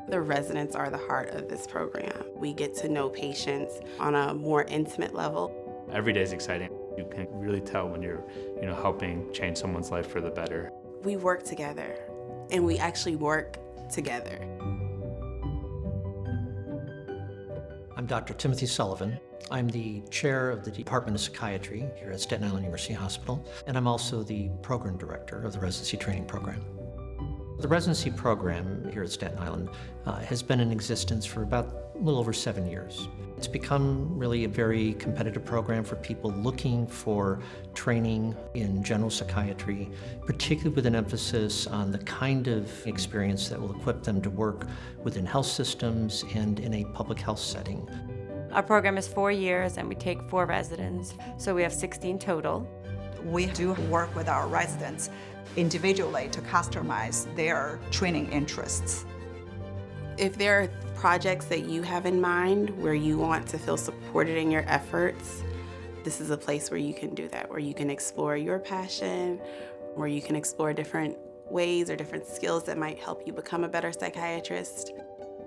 The residents are the heart of this program. We get to know patients on a more intimate level. Every day is exciting. You can really tell when you're, helping change someone's life for the better. We work together, and we actually work together. I'm Dr. Timothy Sullivan. I'm the chair of the Department of Psychiatry here at Staten Island University Hospital, and I'm also the program director of the residency training program. The residency program here at Staten Island has been in existence for about a little over 7 years. It's become really a very competitive program for people looking for training in general psychiatry, particularly with an emphasis on the kind of experience that will equip them to work within health systems and in a public health setting. Our program is 4 years and we take 4 residents, so we have 16 total. We do work with our residents individually to customize their training interests. If there are projects that you have in mind where you want to feel supported in your efforts, this is a place where you can do that, where you can explore your passion, where you can explore different ways or different skills that might help you become a better psychiatrist.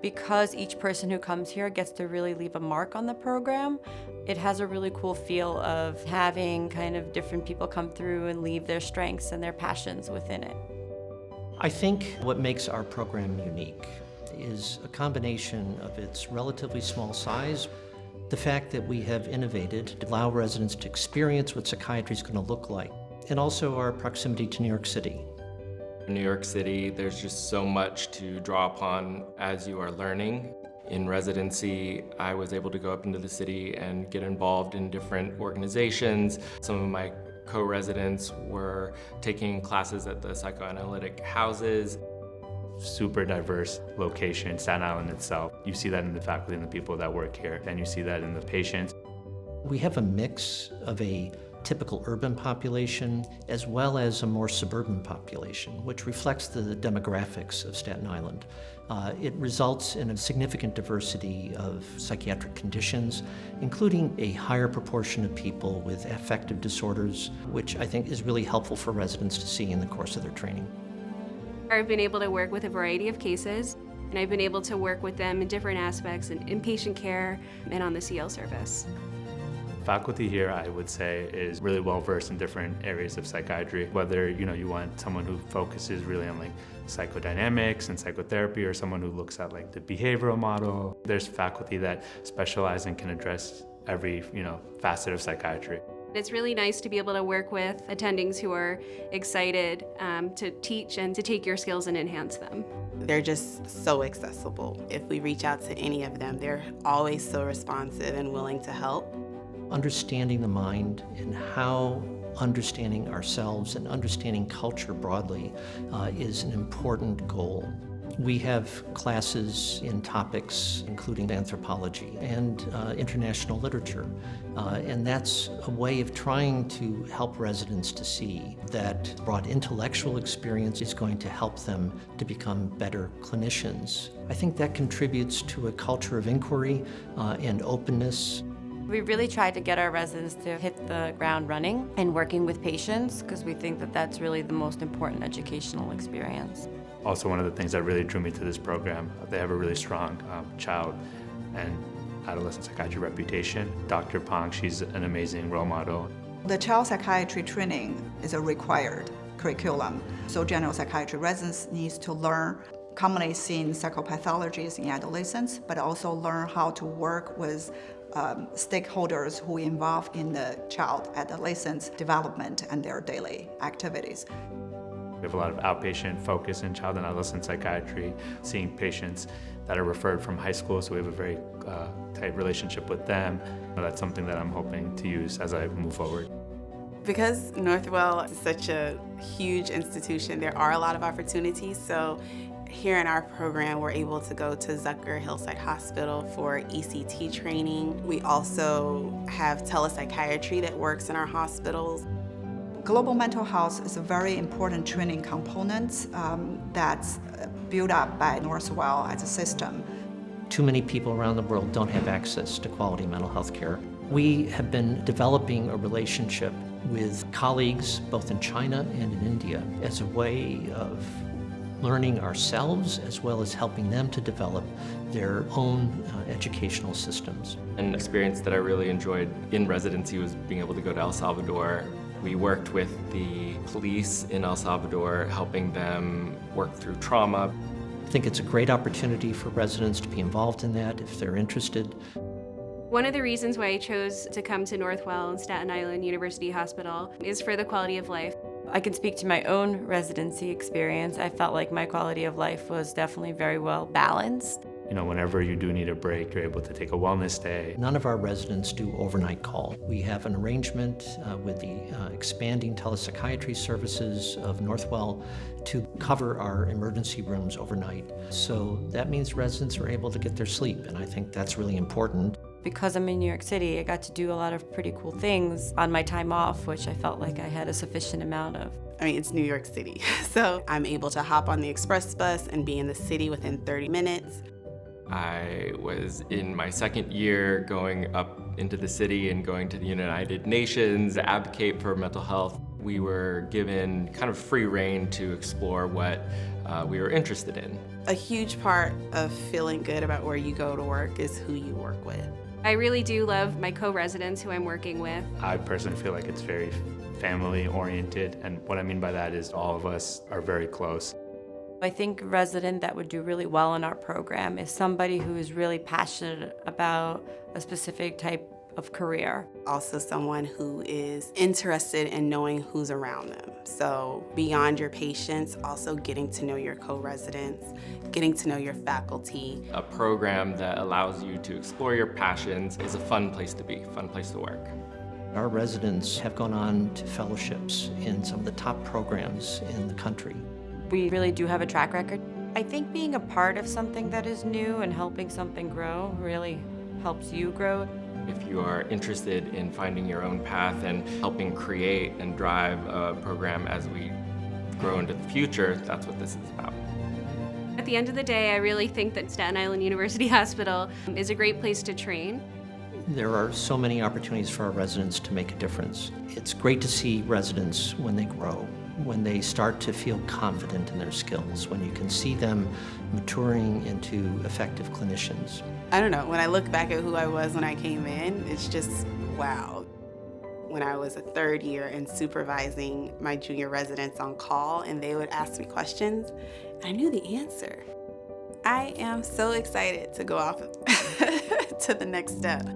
Because each person who comes here gets to really leave a mark on the program, it has a really cool feel of having kind of different people come through and leave their strengths and their passions within it. I think what makes our program unique is a combination of its relatively small size, the fact that we have innovated to allow residents to experience what psychiatry is going to look like, and also our proximity to New York City. In New York City, there's just so much to draw upon as you are learning. In residency, I was able to go up into the city and get involved in different organizations. Some of my co-residents were taking classes at the psychoanalytic houses. Super diverse location, Staten Island itself. You see that in the faculty and the people that work here, and you see that in the patients. We have a mix of a typical urban population as well as a more suburban population, which reflects the demographics of Staten Island. It results in a significant diversity of psychiatric conditions, including a higher proportion of people with affective disorders, which I think is really helpful for residents to see in the course of their training. I've been able to work with a variety of cases, and I've been able to work with them in different aspects in inpatient care and on the CL service. Faculty here, I would say, is really well versed in different areas of psychiatry. Whether you want someone who focuses really on psychodynamics and psychotherapy, or someone who looks at the behavioral model. There's faculty that specialize and can address every facet of psychiatry. It's really nice to be able to work with attendings who are excited to teach and to take your skills and enhance them. They're just so accessible. If we reach out to any of them, they're always so responsive and willing to help. Understanding the mind and how understanding ourselves and understanding culture broadly is an important goal. We have classes in topics including anthropology and international literature, and that's a way of trying to help residents to see that broad intellectual experience is going to help them to become better clinicians. I think that contributes to a culture of inquiry and openness. We really tried to get our residents to hit the ground running and working with patients, because we think that that's really the most important educational experience. Also, one of the things that really drew me to this program, they have a really strong child and adolescent psychiatry reputation. Dr. Pong, she's an amazing role model. The child psychiatry training is a required curriculum, so general psychiatry residents need to learn commonly seen psychopathologies in adolescents, but also learn how to work with stakeholders who are involved in the child adolescent's development and their daily activities. We have a lot of outpatient focus in child and adolescent psychiatry, seeing patients that are referred from high school, so we have a very tight relationship with them. That's something that I'm hoping to use as I move forward. Because Northwell is such a huge institution, there are a lot of opportunities. So here in our program, we're able to go to Zucker Hillside Hospital for ECT training. We also have telepsychiatry that works in our hospitals. Global mental health is a very important training component that's built up by Northwell as a system. Too many people around the world don't have access to quality mental health care. We have been developing a relationship with colleagues both in China and in India as a way of learning ourselves as well as helping them to develop their own educational systems. An experience that I really enjoyed in residency was being able to go to El Salvador. We worked with the police in El Salvador, helping them work through trauma. I think it's a great opportunity for residents to be involved in that if they're interested. One of the reasons why I chose to come to Northwell and Staten Island University Hospital is for the quality of life. I can speak to my own residency experience. I felt like my quality of life was definitely very well balanced. You know, whenever you do need a break, you're able to take a wellness day. None of our residents do overnight call. We have an arrangement with the expanding telepsychiatry services of Northwell to cover our emergency rooms overnight. So that means residents are able to get their sleep, and I think that's really important. Because I'm in New York City, I got to do a lot of pretty cool things on my time off, which I felt like I had a sufficient amount of. I mean, it's New York City, so I'm able to hop on the express bus and be in the city within 30 minutes. I was in my second year going up into the city and going to the United Nations, advocate for mental health. We were given kind of free rein to explore what we were interested in. A huge part of feeling good about where you go to work is who you work with. I really do love my co-residents who I'm working with. I personally feel like it's very family oriented, and what I mean by that is all of us are very close. I think a resident that would do really well in our program is somebody who is really passionate about a specific type of career. Also someone who is interested in knowing who's around them. So beyond your patients, also getting to know your co-residents, getting to know your faculty. A program that allows you to explore your passions is a fun place to be, fun place to work. Our residents have gone on to fellowships in some of the top programs in the country. We really do have a track record. I think being a part of something that is new and helping something grow really helps you grow. If you are interested in finding your own path and helping create and drive a program as we grow into the future, that's what this is about. At the end of the day, I really think that Staten Island University Hospital is a great place to train. There are so many opportunities for our residents to make a difference. It's great to see residents when they grow, when they start to feel confident in their skills, when you can see them maturing into effective clinicians. I don't know, when I look back at who I was when I came in, it's just wow. When I was a third year and supervising my junior residents on call and they would ask me questions, I knew the answer. I am so excited to go off to the next step.